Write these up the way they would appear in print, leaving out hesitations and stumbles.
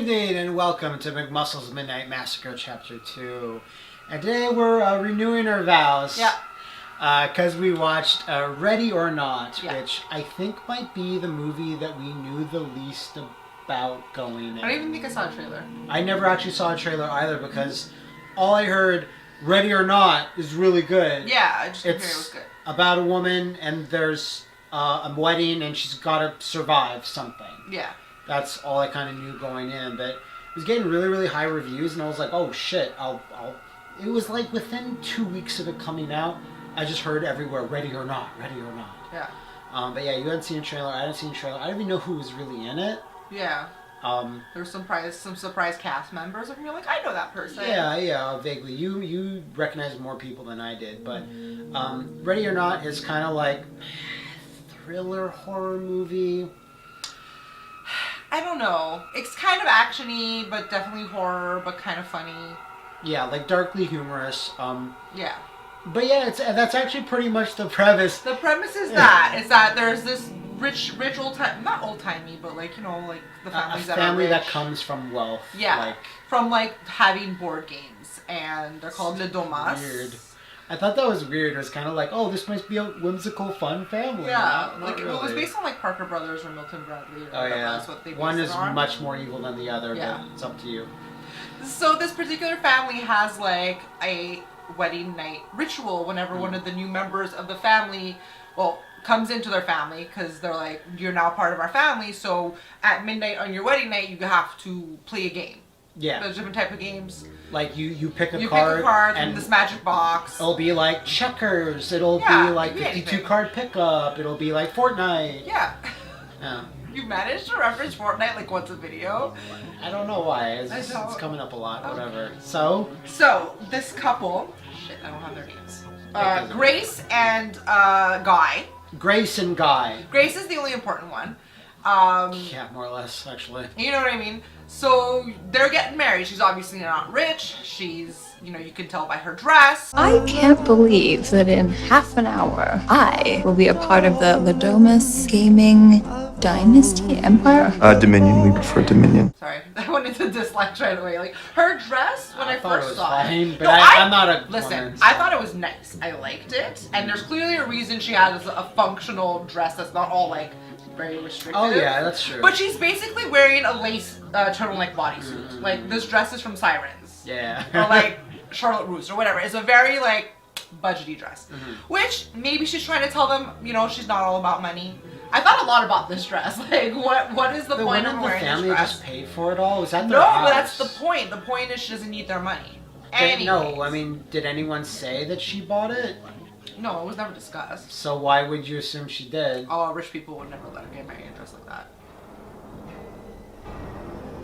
evening and welcome to McMuscles Midnight Massacre Chapter 2. And today we're renewing our vows. Yeah. Because we watched Ready or Not, Yeah. which I think might be the movie that we knew the least about going in. I don't even think I saw a trailer. I never actually saw a trailer either because all I heard, Ready or Not, is really good. Yeah, I just heard it It's was good. about a woman and there's a wedding and she's got to survive something. Yeah. That's all I kind of knew going in, but it was getting really, really high reviews, and I was like, "Oh shit!" It was like within 2 weeks of it coming out, I just heard everywhere, "Ready or Not, Ready or Not." Yeah. But yeah, you hadn't seen a trailer. I hadn't seen a trailer. I didn't even know who was really in it. Yeah. There were some surprise cast members, and you're like, I know that person. Yeah, vaguely. You recognize more people than I did, but Ready or Not is kind of like thriller horror movie. I don't know. It's kind of actiony, but definitely horror, but kind of funny. Yeah, like darkly humorous. Yeah. But yeah, that's actually pretty much the premise. The premise is that there's this rich not old timey, but like like the families that are rich. A family that comes from wealth. Yeah. From having board games, and they're called Le Domas. Weird. I thought that was weird. It was kind of like, oh, this must be a whimsical, fun family. Yeah, not really. It was based on Parker Brothers or Milton Bradley. Or That's what they one is on. much more evil than the other, Yeah. but it's up to you. So this particular family has a wedding night ritual whenever one of the new members of the family, comes into their family, because they're like, you're now part of our family, so at midnight on your wedding night, you have to play a game. Yeah. There's different type of games. Like you pick a card. You pick a card and from this magic box. It'll be like checkers. It'll be like 52 card pickup. It'll be like Fortnite. Yeah. Yeah. You managed to reference Fortnite like once a video. I don't know why. It's coming up a lot. Whatever. So this couple. Shit, I don't have their names. Grace and Guy. Grace and Guy. Grace is the only important one. Yeah, more or less, actually. You know what I mean? So they're getting married. She's obviously not rich. She's, you can tell by her dress. I can't believe that in half an hour, I will be a part of the Ladomas Gaming Dynasty Empire. Dominion. We prefer Dominion. Sorry, I went into dislikes right away. Like her dress when I first saw it. But I'm not a listen. woman, so. I thought it was nice. I liked it, and there's clearly a reason she has a functional dress that's not all very restrictive. Oh yeah, that's true. But she's basically wearing a lace turtleneck bodysuit. Mm-hmm. Like this dress is from Sirens. Yeah. Or Charlotte Russe or whatever. It's a very budgety dress. Mm-hmm. Which maybe she's trying to tell them, she's not all about money. I thought a lot about this dress. What is the point of wearing this family dress? Just paid for it all? Was that their No, house? but that's the point. The point is she doesn't need their money. No, I mean, did anyone say that she bought it? No, it was never discussed. So why would you assume she did? Oh, rich people would never let her get married in a dress like that.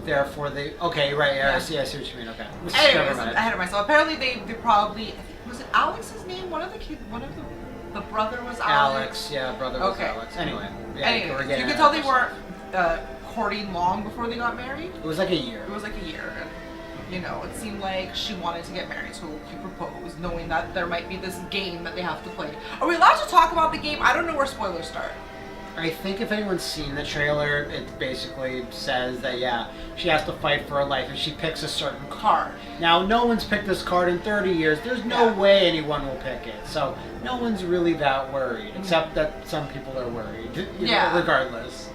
Therefore, okay, right, yeah. I see what you mean. Okay. Anyways, I'm ahead of myself. Apparently, they probably was it Alex's name? One of the brother was Alex. Yeah, brother was Alex. Anyway, you could tell they weren't courting long before they got married. It was like a year. It was like a year. And, it seemed like she wanted to get married, so he proposed, knowing that there might be this game that they have to play. Are we allowed to talk about the game? I don't know where spoilers start. I think if anyone's seen the trailer, it basically says that, she has to fight for her life and she picks a certain card. Now, no one's picked this card in 30 years. There's no way anyone will pick it. So, no one's really that worried, except that some people are worried, regardless.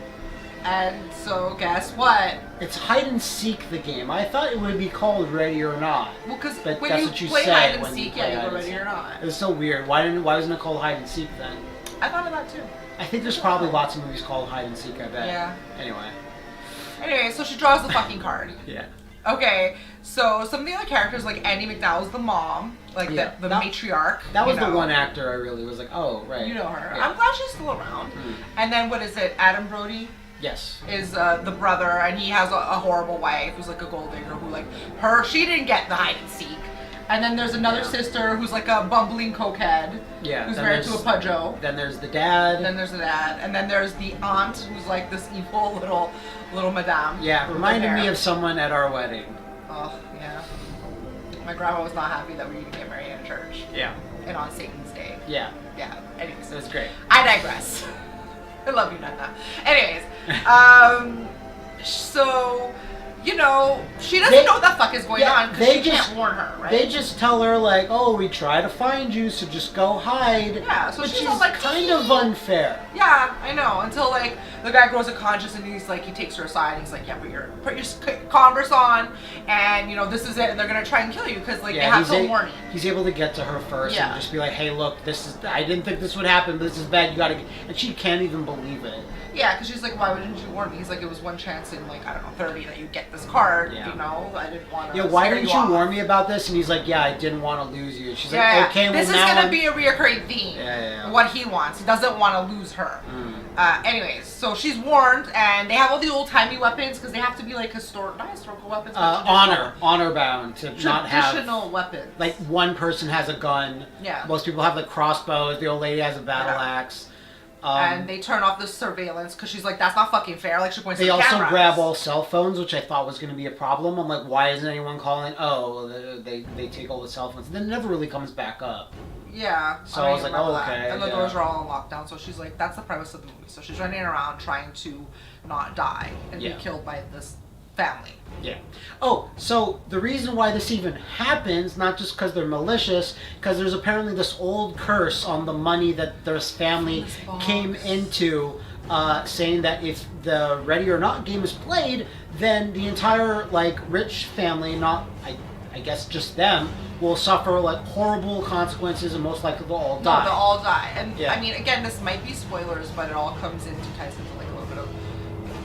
And so, guess what? It's hide and seek, the game. I thought it would be called Ready or Not. Well, because when that's you play say hide and seek, you go Ready or Not. It was so weird. Why wasn't it called Hide and Seek then? I thought of that too. I think there's probably lots of movies called Hide and Seek, I bet. Yeah. Anyway, so she draws the fucking card. Yeah. Okay, so some of the other characters, like Andy McDowell's the mom, the matriarch. That was the one actor I really was like, oh, right. You know her. Yeah. I'm glad she's still around. And then, what is it, Adam Brody? Yes. Is the brother, and he has a horrible wife who's a gold digger who she didn't get the hide and seek. And then there's another sister who's a bumbling cokehead. Yeah. Who's married to a pudjo. Then there's the dad. And then there's the aunt who's this evil little madame. Yeah, reminded me of someone at our wedding. Oh, yeah. My grandma was not happy that we didn't get married in church. Yeah. And on Satan's Day. Yeah. Yeah. Anyways. It was great. I digress. I love you, Nana. Anyways. So, she doesn't know what the fuck is going on because she just can't warn her, right? They just tell her like, oh, we try to find you, so just go hide. Yeah, so which she's is all like, kind of unfair. Yeah, I know. Until like the guy grows unconscious and he's like, he takes her aside. And he's like, yeah, put your Converse on, and you know this is it. And they're gonna try and kill you because like they have some warning. He's able to get to her first and just be like, hey, look, this is. I didn't think this would happen, but this is bad. You gotta. And she can't even believe it. Yeah, because she's like, why wouldn't you warn me? He's like, it was one chance in like, I don't know, 30 that you get this card. Yeah. You know, I didn't want to. Yeah, why didn't you warn me about this? And he's like, yeah, I didn't want to lose you. And she's Yeah, like, okay, well this is now gonna be a reoccurring theme. Yeah. What he wants, he doesn't want to lose her. Anyways, so she's warned, and they have all the old timey weapons because they have to be like not historical weapons, but honor bound to not have traditional weapons. Like one person has a gun. Yeah. Most people have like crossbows. The old lady has a battle axe. And they turn off the surveillance because she's like, that's not fucking fair. Like, she points to They the also cameras. grab all cell phones, which I thought was going to be a problem. I'm like, why isn't anyone calling? Oh, they take all the cell phones. And then it never really comes back up. Yeah. So I was like, oh, okay. And the doors are all on lockdown. So she's like, that's the premise of the movie. So she's running around trying to not die and be killed by this family. Yeah. Oh, so the reason why this even happens, not just because they're malicious, because there's apparently this old curse on the money that this family came into, saying that if the Ready or Not game is played, then the entire like rich family, not I guess just them, will suffer like horrible consequences and most likely they'll all die. No, they'll all die. And I mean, again, this might be spoilers, but it all ties into like a little bit of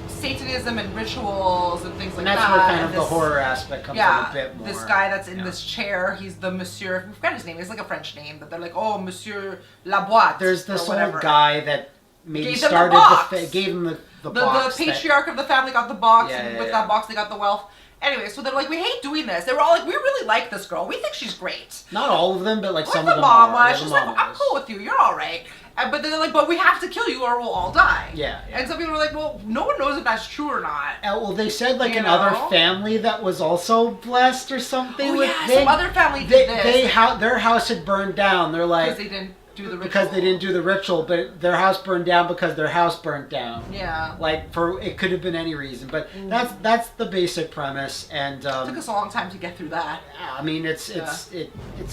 Satanism and rituals and things like that. And that's where kind of the horror aspect comes in a bit more. This guy that's in this chair, he's the Monsieur, I forgot his name, it's like a French name, but they're like, oh, Monsieur Laboite. There's this old guy that maybe gave him the box. The patriarch of the family got the box, and with that box they got the wealth. Anyway, so they're like, we hate doing this. They were all like, we really like this girl. We think she's great. Not all of them, but like some of them mama. are. She's like, I'm cool with you. You're all right. But then they're like, but we have to kill you or we'll all die. Yeah. And some people are like, well, no one knows if that's true or not. Well, they said like another family that was also blessed or something. Oh, yeah, some other family did this. Their house had burned down. They're like... Because they didn't do the ritual. Because they didn't do the ritual, but their house burned down because their house burnt down. Yeah. Like, it could have been any reason, but that's the basic premise, and... it took us a long time to get through that. I mean, it's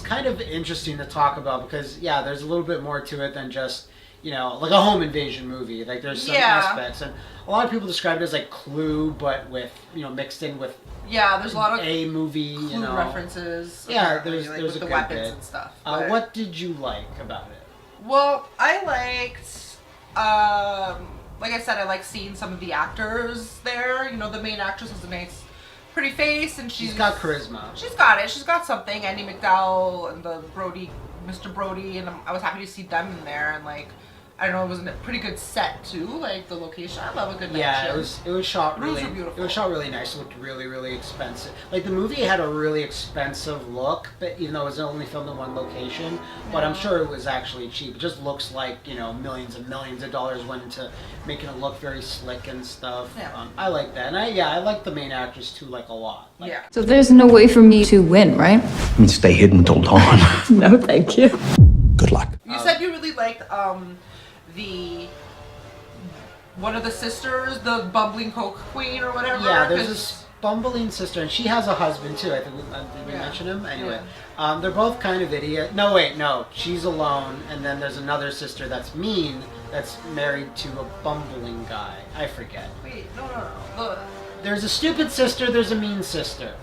kind of interesting to talk about because, there's a little bit more to it than just... like a home invasion movie. Like there's some aspects, and a lot of people describe it as like Clue, but with mixed in with there's a lot of a movie, Clue references. Yeah, there's with a the good weapons bit. and stuff. What did you like about it? Well, I liked, like I said, I like seeing some of the actors there. The main actress has a nice, pretty face, and she's got charisma. She's got it. She's got something. Andy McDowell and the Mr. Brody, and I was happy to see them in there, and like. I don't know, it was a pretty good set too, like the location. I love a good night shift. It was shot really. Rooms were beautiful. It was shot really nice. It looked really, really expensive. Like the movie had a really expensive look, but even though it was only filmed in one location, but I'm sure it was actually cheap. It just looks like millions and millions of dollars went into making it look very slick and stuff. Yeah. I like that, and I like the main actress too, like a lot. Like, So there's no way for me to win, right? I mean, stay hidden until dawn. No, thank you. Good luck. You said you really liked one of the sisters, the bumbling coke queen or whatever. Yeah, there's this bumbling sister, and she has a husband too. I think did we mention him? Anyway, they're both kind of idiot. No, she's alone, and then there's another sister that's mean, that's married to a bumbling guy. I forget. Wait, no. There's a stupid sister. There's a mean sister.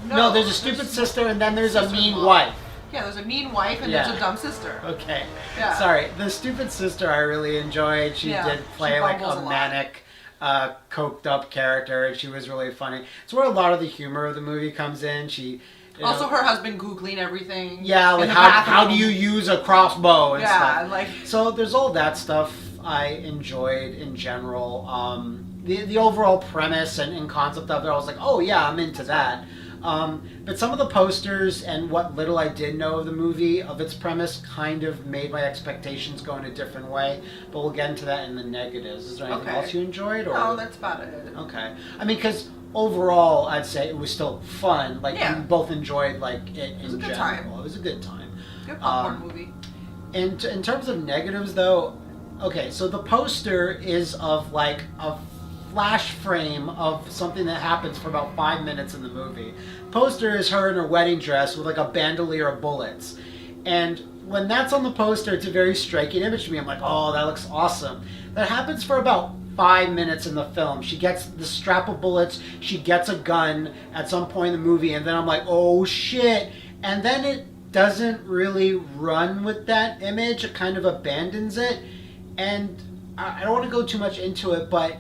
No, there's a stupid sister, and then there's a mean wife. Yeah, there's a mean wife and there's a dumb sister. Okay. Yeah. Sorry. The stupid sister I really enjoyed. She did play like a manic, coked up character, and she was really funny. It's where a lot of the humor of the movie comes in. Also, her husband Googling everything. Yeah, like how do you use a crossbow and stuff. Like... So there's all that stuff I enjoyed in general. The overall premise and concept of it, I was like, oh yeah, I'm into that. But some of the posters and what little I did know of the movie, of its premise, kind of made my expectations go in a different way. But we'll get into that in the negatives. Is there anything else you enjoyed? Or? No, that's about it. Okay. I mean, because overall, I'd say it was still fun. Like, we both enjoyed it in general. Time. It was a good time. Good popcorn movie. In terms of negatives, though, okay, so the poster is of, like, a flash frame of something that happens for about 5 minutes in the movie. Poster is her in her wedding dress with like a bandolier of bullets. And when that's on the poster, it's a very striking image to me. I'm like, oh, that looks awesome. That happens for about 5 minutes in the film. She gets the strap of bullets, she gets a gun at some point in the movie, and then I'm like, oh shit. And then it doesn't really run with that image. It kind of abandons it. And I don't want to go too much into it, but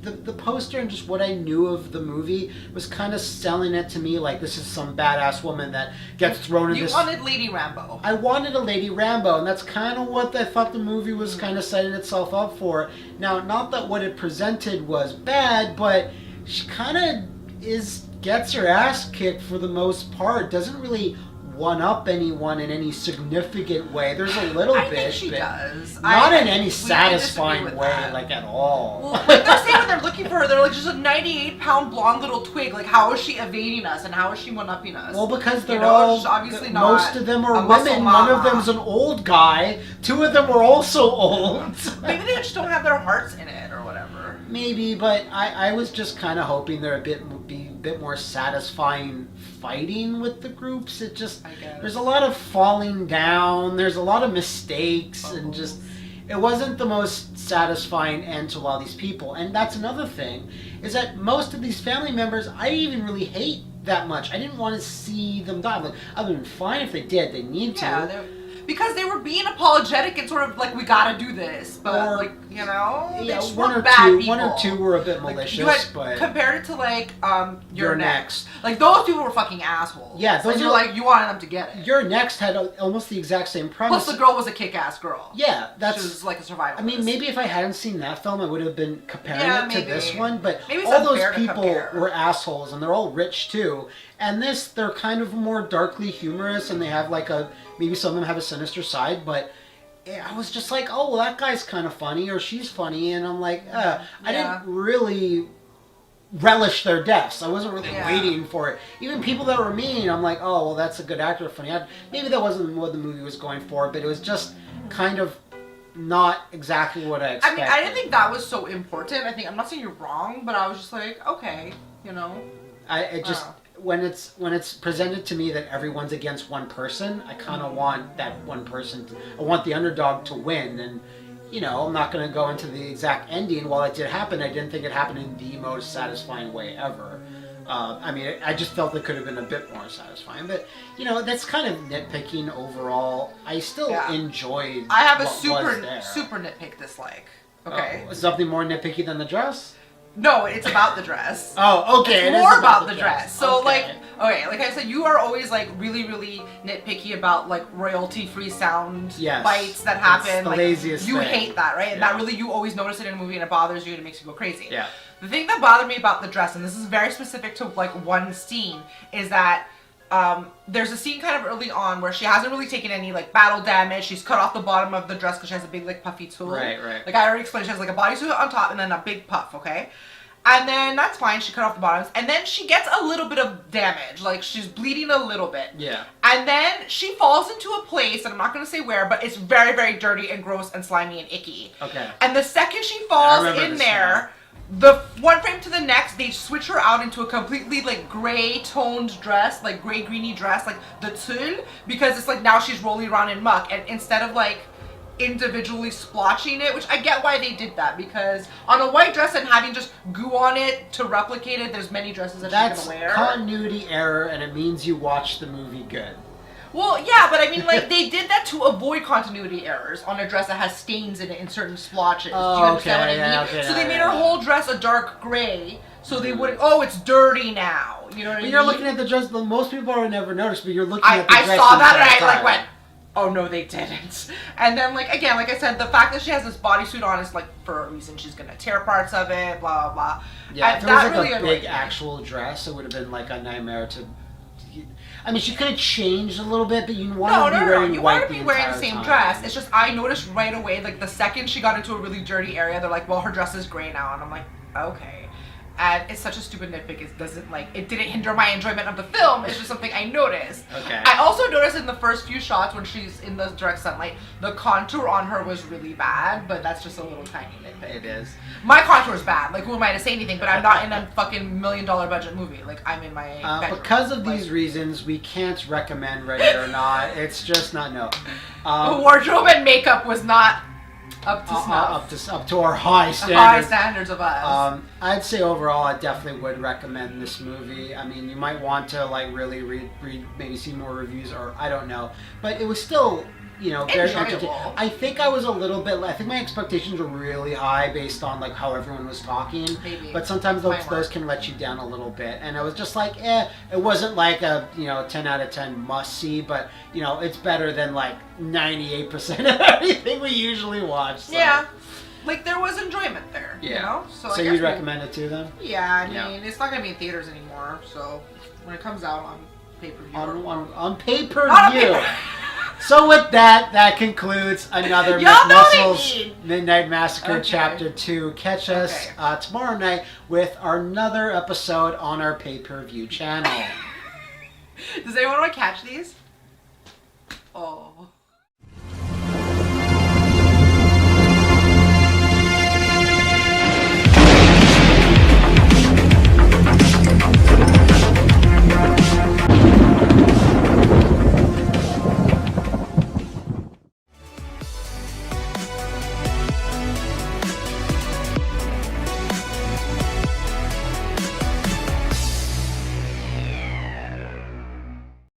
the poster and just what I knew of the movie was kind of selling it to me like this is some badass woman that gets thrown in this... You wanted Lady Rambo. I wanted a Lady Rambo, and that's kind of what I thought the movie was kind of setting itself up for. Now, not that what it presented was bad, but she kind of gets her ass kicked for the most part. Doesn't really one-up anyone in any significant way. There's a little bit. I think she does. Not in any satisfying way, that. like at all. Well, like they're saying when they're looking for her, they're like just a 98-pound blonde little twig. Like, how is she evading us and how is she one-upping us? Well, because they're she's obviously not most of them are a muscle women. mama. One of them's an old guy. 2 of them are also old. Maybe they just don't have their hearts in it or whatever. Maybe, but I was just kind of hoping there would be a bit more satisfying fighting with the groups. It just there's a lot of falling down. There's a lot of mistakes, and just it wasn't the most satisfying end to a lot of these people. And that's another thing, is that most of these family members I didn't even really hate that much. I didn't want to see them die. Like, I would have been fine if they did. They need to. Because they were being apologetic and sort of like, we gotta do this, but like, you know, they just one were or bad two, people. one or two were a bit malicious, you had, but compared it to like, You're Next. Like those people were fucking assholes. Yeah, those and are you're like, you wanted them to get it. Your Next had almost the exact same premise. Plus, the girl was a kick-ass girl. Yeah, that's. She was like a survivalist. I mean, maybe if I hadn't seen that film, I would have been comparing it to this one. But maybe all those people were assholes, and they're all rich too. And this, they're kind of more darkly humorous, and they have like maybe some of them have a sinister side, but I was just like, oh, well, that guy's kind of funny, or she's funny, and I'm like, I didn't really relish their deaths. I wasn't really waiting for it. Even people that were mean, I'm like, oh, well, that's a good actor, funny. Maybe that wasn't what the movie was going for, but it was just kind of not exactly what I expected. I mean, I didn't think that was so important. I'm not saying you're wrong, but I was just like, okay, you know. When it's presented to me that everyone's against one person, I kind of want that one person. I want the underdog to win, and you know, I'm not going to go into the exact ending. While it did happen, I didn't think it happened in the most satisfying way ever. I mean, I just felt it could have been a bit more satisfying, but you know, that's kind of nitpicking overall. I still enjoyed. I have a super nitpick dislike. Okay, something more nitpicky than the dress. No, it's about the dress. Oh, okay. It's more about the dress. So, like I said, you are always, like, really, really nitpicky about, like, royalty-free sound bites that happen. It's the like, laziest you thing. hate that, right? And that really, you always notice it in a movie, and it bothers you, and it makes you go crazy. Yeah. The thing that bothered me about the dress, and this is very specific to, like, one scene, is that there's a scene kind of early on where she hasn't really taken any, like, battle damage. She's cut off the bottom of the dress because she has a big, like, puffy tulle. Right. Like, I already explained, she has, like, a bodysuit on top and then a big puff, okay? And then that's fine, she cut off the bottoms. And then she gets a little bit of damage. Like, she's bleeding a little bit. Yeah. And then she falls into a place, and I'm not going to say where, but it's very, very dirty and gross and slimy and icky. Okay. And the second she falls in there, the one frame to the next, they switch her out into a completely, like, gray-toned dress, like, gray-greeny dress, like, the tulle, because it's like now she's rolling around in muck. And instead of, like, individually splotching it, which I get why they did that, because on a white dress and having just goo on it to replicate it, there's many dresses that she's gonna wear. That's continuity error, and it means you watch the movie good. Well, yeah, but I mean, like, they did that to avoid continuity errors on a dress that has stains in it in certain splotches. Oh, do you understand what I mean? Okay, so they made her whole dress a dark gray, so they wouldn't, oh, it's dirty now. You know what I mean? You're looking at the dress, most people would never notice, but you're looking at the dress. I saw that and I, like, went, oh no, they didn't. And then, like, again, like I said, the fact that she has this bodysuit on is, like, for a reason. She's gonna tear parts of it, blah, blah, blah. Yeah, if it was, like, a big actual dress, it would have been, like, a nightmare to... I mean, she could have changed a little bit, but you want to be wearing white the entire time. You want to be wearing the same dress. It's just, I noticed right away, like, the second she got into a really dirty area, they're like, well, her dress is gray now. And I'm like, okay. And it's such a stupid nitpick. It didn't hinder my enjoyment of the film. It's just something I noticed. Okay. I also noticed in the first few shots when she's in the direct sunlight, the contour on her was really bad, but that's just a little tiny nitpick. It is. My contour is bad. Like, who am I to say anything? But I'm not in a fucking $1 million budget movie. Like, I'm in my bedroom. Because of these reasons, we can't recommend Ready or Not. It's just not, no. The wardrobe and makeup was not up to snuff. Up to our high standards. High standards of us. I'd say overall, I definitely would recommend this movie. I mean, you might want to like really read, maybe see more reviews, or I don't know. But it was still, you know, very entertaining. I think I was a little bit. I think my expectations were really high based on like how everyone was talking. Maybe. But sometimes those can let you down a little bit, and I was just like, It wasn't like a 10 out of 10 must see, but it's better than like 98% of everything we usually watch. So. Yeah. Like, there was enjoyment there, Yeah. So you'd recommend it to them? Yeah, I mean, it's not going to be in theaters anymore, so when it comes out on pay-per-view. On pay-per-view. So with that concludes another McMuscles Midnight Massacre Chapter 2. Catch us tomorrow night with another episode on our pay-per-view channel. Does anyone want to catch these? Oh.